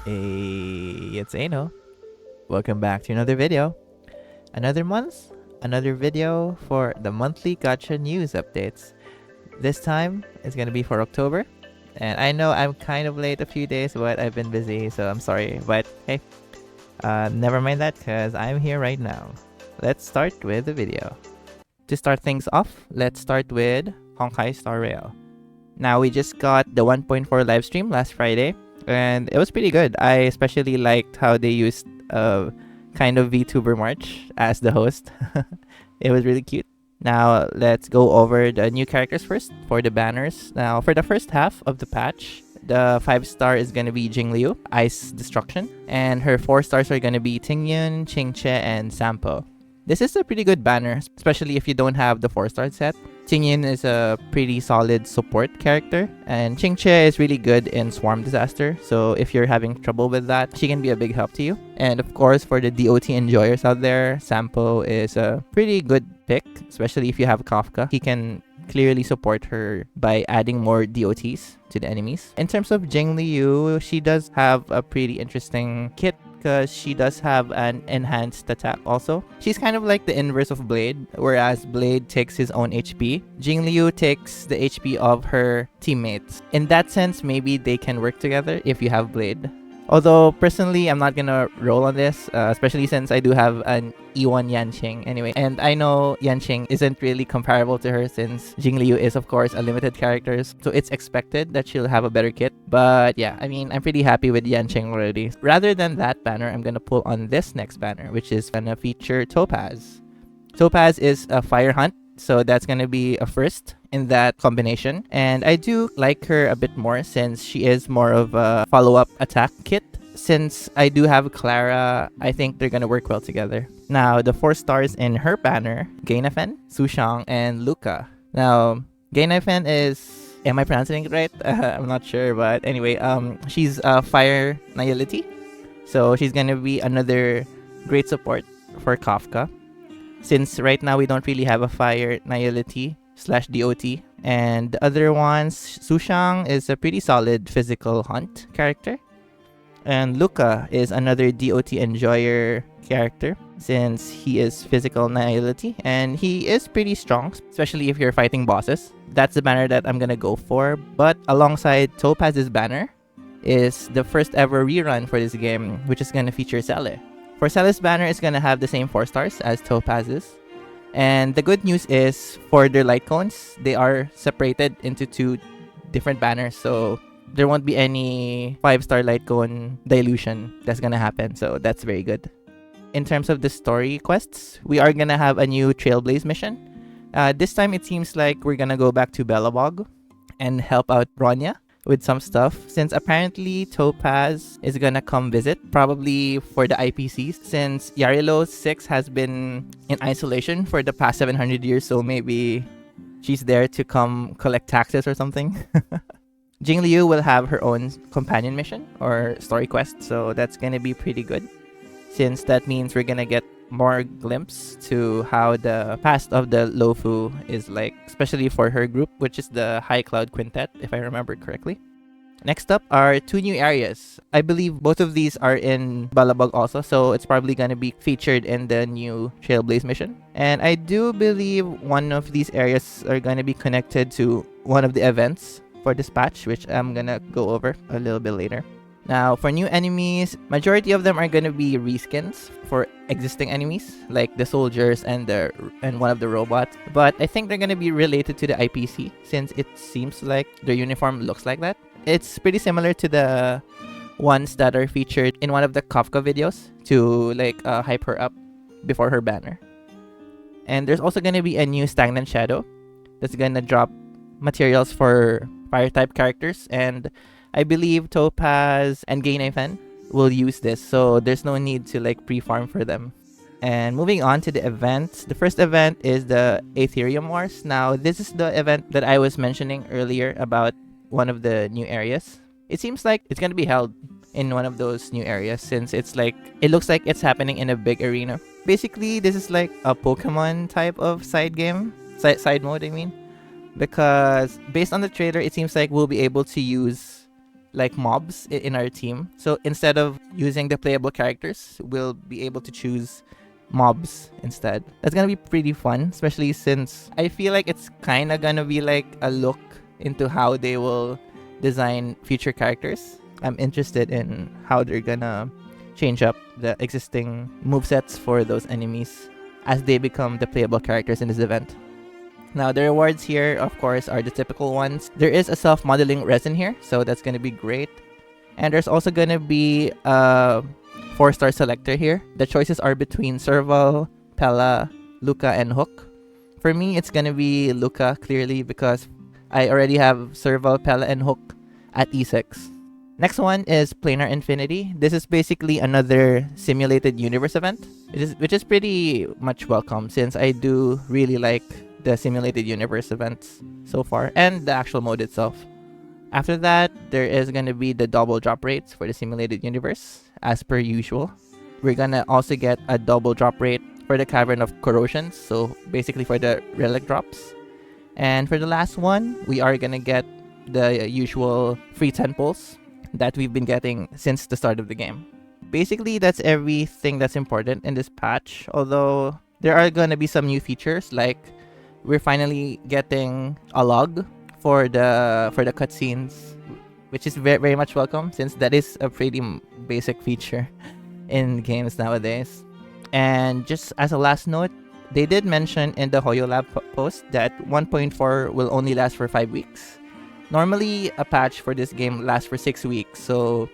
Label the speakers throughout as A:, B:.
A: Hey, it's Ano. Welcome back to another video. Another month, another video for the monthly Gacha news updates. This time, it's gonna be for October. And I know I'm kind of late a few days, but I've been busy, so I'm sorry. But hey, never mind that, because I'm here right now. Let's start with the video. To start things off, let's start with Honkai Star Rail. Now, we just got the 1.4 livestream last Friday, and it was pretty good. I especially liked how they used kind of VTuber March as the host. It was really cute. Now, let's go over the new characters first for the banners. Now, for the first half of the patch, the 5-star is going to be Jingliu, Ice Destruction, and her 4 stars are going to be Tingyun, Qingche, and Sampo. This is a pretty good banner, especially if you don't have the 4-star set. Tingyun is a pretty solid support character, and Qingche is really good in Swarm Disaster, so if you're having trouble with that, she can be a big help to you. And of course, for the DOT enjoyers out there, Sampo is a pretty good pick, especially if you have Kafka. He can clearly support her by adding more DOTs to the enemies. In terms of Jingliu, she does have a pretty interesting kit because she does have an enhanced attack also. She's kind of like the inverse of Blade, whereas Blade takes his own HP. Jingliu takes the HP of her teammates. In that sense, maybe they can work together if you have Blade. Although, personally, I'm not gonna roll on this, especially since I do have an E1 Yanqing anyway. And I know Yanqing isn't really comparable to her since Jingliu is, of course, a limited character. So it's expected that she'll have a better kit. But yeah, I mean, I'm pretty happy with Yanqing already. Rather than that banner, I'm gonna pull on this next banner, which is gonna feature Topaz. Topaz is a fire hunt, so that's gonna be a first in that combination, and I do like her a bit more since she is more of a follow-up attack kit. Since I do have Clara, I think they're gonna work well together. Now, the 4 stars in her banner, Gainafen, Sushang, and Luca. Now, Gainafen is... am I pronouncing it right? I'm not sure, but anyway, she's Fire Nihility, so she's gonna be another great support for Kafka. Since right now we don't really have a Fire Nihility / DOT. And the other ones, Sushang is a pretty solid physical hunt character. And Luca is another DOT enjoyer character since he is physical nihility and he is pretty strong, especially if you're fighting bosses. That's the banner that I'm gonna go for. But alongside Topaz's banner is the first ever rerun for this game, which is gonna feature Cele. For Cele's banner, it's gonna have the same 4 stars as Topaz's. And the good news is, for their light cones, they are separated into 2 different banners, so there won't be any 5-star light cone dilution that's gonna happen, so that's very good. In terms of the story quests, we are gonna have a new Trailblaze mission. This time it seems like we're gonna go back to Belobog and help out Bronya with some stuff, since apparently Topaz is gonna come visit, probably for the IPC, since Yarilo 6 has been in isolation for the past 700 years, so maybe she's there to come collect taxes or something. Jingliu will have her own companion mission or story quest, so that's gonna be pretty good, since that means we're gonna get more glimpse to how the past of the Lofu is like, especially for her group, which is the High Cloud Quintet, if I remember correctly. Next up are 2 new areas. I believe both of these are in Belobog also, so it's probably going to be featured in the new Trailblaze mission. And I do believe one of these areas are going to be connected to one of the events for this patch, which I'm going to go over a little bit later. Now, for new enemies, majority of them are going to be reskins for existing enemies, like the soldiers and one of the robots. But I think they're going to be related to the IPC, since it seems like their uniform looks like that. It's pretty similar to the ones that are featured in one of the Kafka videos to like hype her up before her banner. And there's also going to be a new Stagnant Shadow that's going to drop materials for fire-type characters, and I believe Topaz and Gainafen will use this, so there's no need to like pre-farm for them. And moving on to the events, the first event is the Aetherium Wars. Now, this is the event that I was mentioning earlier about one of the new areas. It seems like it's going to be held in one of those new areas, since it's like, it looks like it's happening in a big arena. Basically, this is like a Pokemon type of side game, side mode I mean, because based on the trailer, it seems like we'll be able to use like mobs in our team. So instead of using the playable characters, we'll be able to choose mobs instead. That's gonna be pretty fun, especially since I feel like it's kind of gonna be like a look into how they will design future characters. I'm interested in how they're gonna change up the existing movesets for those enemies as they become the playable characters in this event. Now, the rewards here, of course, are the typical ones. There is a self-modeling resin here, so that's going to be great. And there's also going to be a 4-star selector here. The choices are between Serval, Pella, Luca, and Hook. For me, it's going to be Luca, clearly, because I already have Serval, Pella, and Hook at E6. Next one is Planar Infinity. This is basically another simulated universe event, which is pretty much welcome since I do really like the simulated universe events so far and the actual mode itself. After that, there is going to be the double drop rates for the simulated universe as per usual. We're going to also get a double drop rate for the Cavern of Corrosions, so basically for the relic drops. And for the last one, we are going to get the usual free temples that we've been getting since the start of the game. Basically, that's everything that's important in this patch, although there are going to be some new features, like we're finally getting a log for the cutscenes, which is very, very much welcome since that is a pretty basic feature in games nowadays. And just as a last note, they did mention in the HoYoLab post that 1.4 will only last for 5 weeks. Normally, a patch for this game lasts for 6 weeks, so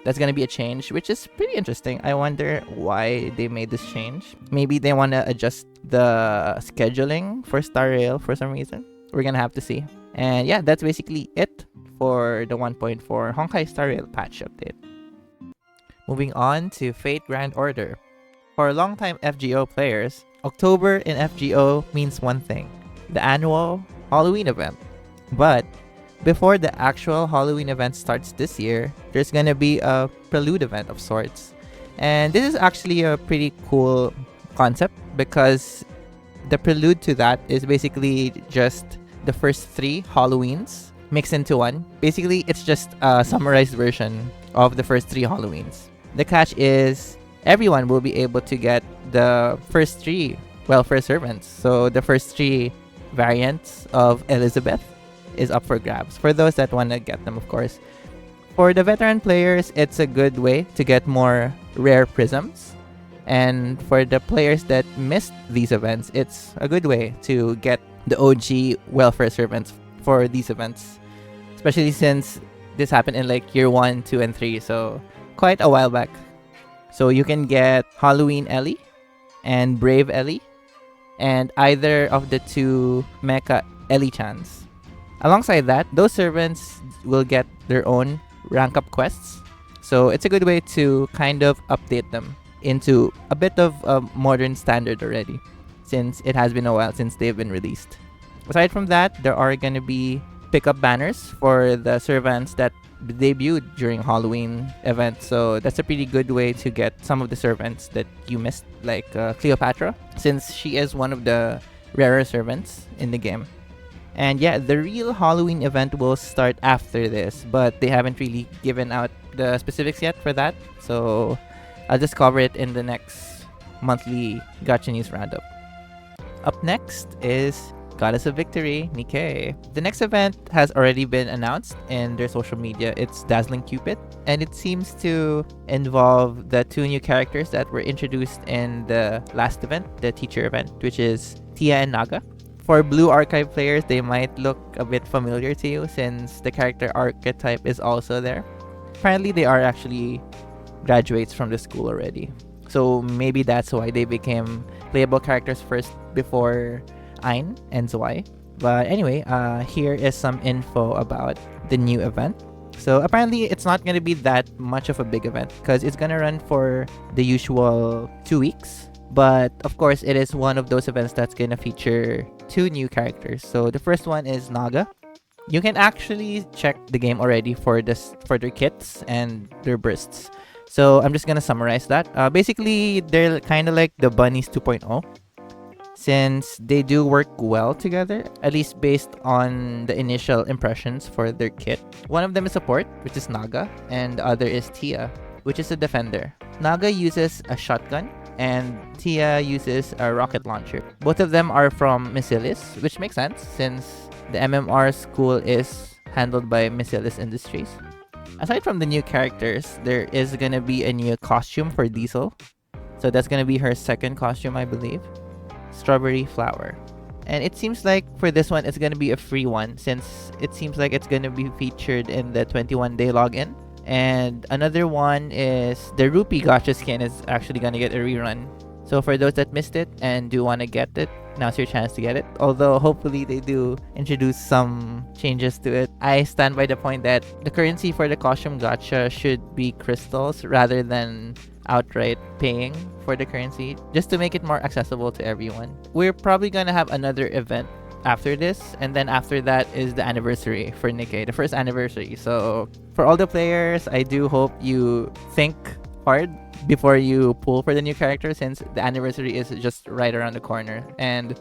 A: that's going to be a change, which is pretty interesting. I wonder why they made this change. Maybe they want to adjust the scheduling for Star Rail for some reason. We're going to have to see. And yeah, that's basically it for the 1.4 Honkai Star Rail patch update. Moving on to Fate Grand Order. For longtime FGO players, October in FGO means one thing: the annual Halloween event. But before the actual Halloween event starts this year, there's gonna be a prelude event of sorts. And this is actually a pretty cool concept because the prelude to that is basically just the first 3 Halloweens mixed into one. Basically, it's just a summarized version of the first 3 Halloweens. The catch is everyone will be able to get the first 3 welfare servants. So the first 3 variants of Elizabeth is up for grabs for those that want to get them, of course. For the veteran players, it's a good way to get more rare prisms. And for the players that missed these events, it's a good way to get the OG welfare servants for these events. Especially since this happened in like year 1, 2, and 3, so quite a while back. So you can get Halloween Ellie and Brave Ellie and either of the 2 Mecha Ellie-chans. Alongside that, those servants will get their own rank up quests. So it's a good way to kind of update them into a bit of a modern standard already, since it has been a while since they've been released. Aside from that, there are going to be pickup banners for the servants that debuted during Halloween event. So that's a pretty good way to get some of the servants that you missed, like Cleopatra, since she is one of the rarer servants in the game. And yeah, the real Halloween event will start after this, but they haven't really given out the specifics yet for that. So I'll just cover it in the next monthly Gacha News Roundup. Up next is Goddess of Victory, NIKKE. The next event has already been announced in their social media. It's Dazzling Cupid, and it seems to involve the 2 new characters that were introduced in the last event, the teacher event, which is Tia and Naga. For Blue Archive players, they might look a bit familiar to you since the character archetype is also there. Apparently, they are actually graduates from the school already. So maybe that's why they became playable characters first before Ain and Zwei. But anyway, here is some info about the new event. So apparently, it's not going to be that much of a big event because it's going to run for the usual 2 weeks. But of course, it is one of those events that's going to feature 2 new characters. So the first one is Naga. You can actually check the game already for their kits and their bursts. So I'm just going to summarize that. Basically, they're kind of like the bunnies 2.0. since they do work well together, at least based on the initial impressions for their kit. One of them is support, which is Naga, and the other is Tia, which is a defender. Naga uses a shotgun, and Tia uses a rocket launcher. Both of them are from Missilis, which makes sense since the MMR school is handled by Missilis Industries. Aside from the new characters, there is gonna be a new costume for Diesel. So that's gonna be her second costume, I believe. Strawberry Flower. And it seems like for this one, it's gonna be a free one since it seems like it's gonna be featured in the 21-day login. And another one is the Rupee Gacha skin is actually gonna get a rerun. So for those that missed it and do want to get it, now's your chance to get it. Although hopefully they do introduce some changes to it. I stand by the point that the currency for the costume gacha should be crystals rather than outright paying for the currency, just to make it more accessible to everyone. We're probably gonna have another event after this, and then after that is the anniversary for NIKKE, the first anniversary. So for all the players, I do hope you think hard before you pull for the new character, since the anniversary is just right around the corner. And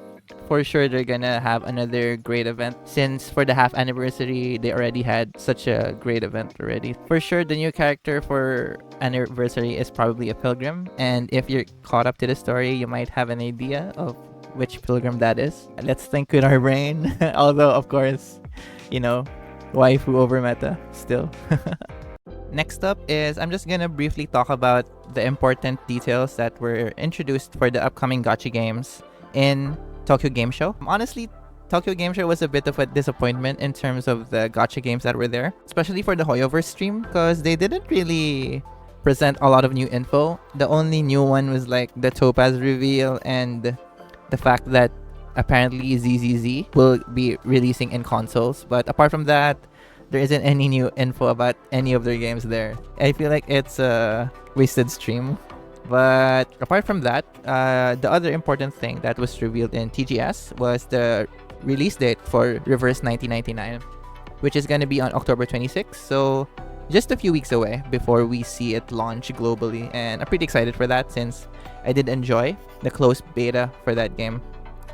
A: for sure they're gonna have another great event, since for the half anniversary they already had such a great event already. For sure the new character for anniversary is probably a pilgrim, and if you're caught up to the story, you might have an idea of which pilgrim that is. Let's think with our brain. Although of course, you know, waifu over meta still. Next up is, I'm just gonna briefly talk about the important details that were introduced for the upcoming gacha games in Tokyo Game Show. Honestly, Tokyo Game Show was a bit of a disappointment in terms of the gacha games that were there, especially for the Hoyoverse stream, because they didn't really present a lot of new info. The only new one was like the Topaz reveal and the fact that apparently ZZZ will be releasing in consoles. But apart from that, there isn't any new info about any of their games there. I feel like it's a wasted stream. But apart from that, the other important thing that was revealed in TGS was the release date for Reverse 1999, which is going to be on October 26th. So just a few weeks away before we see it launch globally. And I'm pretty excited for that since I did enjoy the closed beta for that game.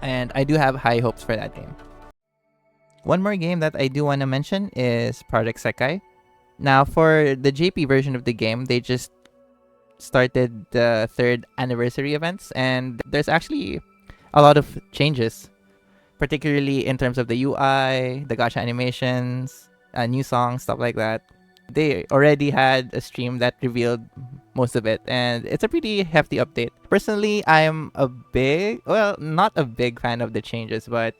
A: And I do have high hopes for that game. One more game that I do want to mention is Project Sekai. Now, for the JP version of the game, they just started the 3rd anniversary events, and there's actually a lot of changes, particularly in terms of the UI, the gacha animations, new songs, stuff like that. They already had a stream that revealed most of it, and it's a pretty hefty update. Personally, I'm not a big fan of the changes, but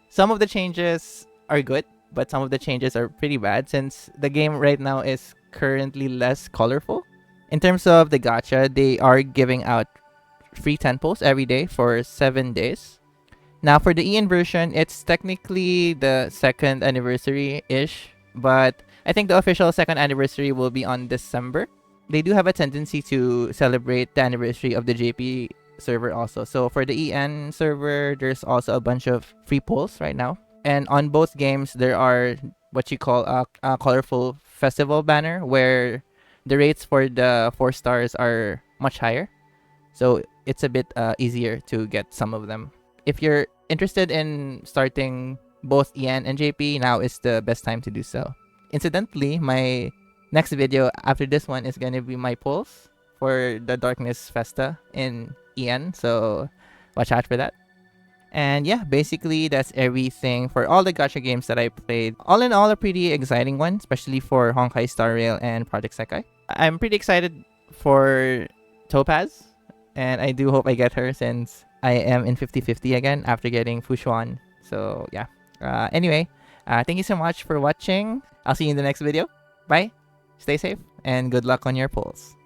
A: some of the changes are good, but some of the changes are pretty bad since the game right now is currently less colorful. In terms of the gacha, they are giving out free temples every day for 7 days. Now for the EN version, it's technically the 2nd anniversary-ish, but I think the official 2nd anniversary will be on December. They do have a tendency to celebrate the anniversary of the JP server also. So for the EN server, there's also a bunch of free polls right now. And on both games, there are what you call a colorful festival banner where the rates for the 4 stars are much higher. So it's a bit easier to get some of them. If you're interested in starting both EN and JP, now is the best time to do so. Incidentally, my next video after this one is going to be my polls for the Darkness Festa in EN. So watch out for that. And yeah, basically that's everything for all the gacha games that I played. All in all, a pretty exciting one, especially for Honkai Star Rail and Project Sekai. I'm pretty excited for Topaz, and I do hope I get her since I am in 50-50 again after getting Fushuan. So yeah. Anyway, thank you so much for watching. I'll see you in the next video. Bye, stay safe, and good luck on your polls.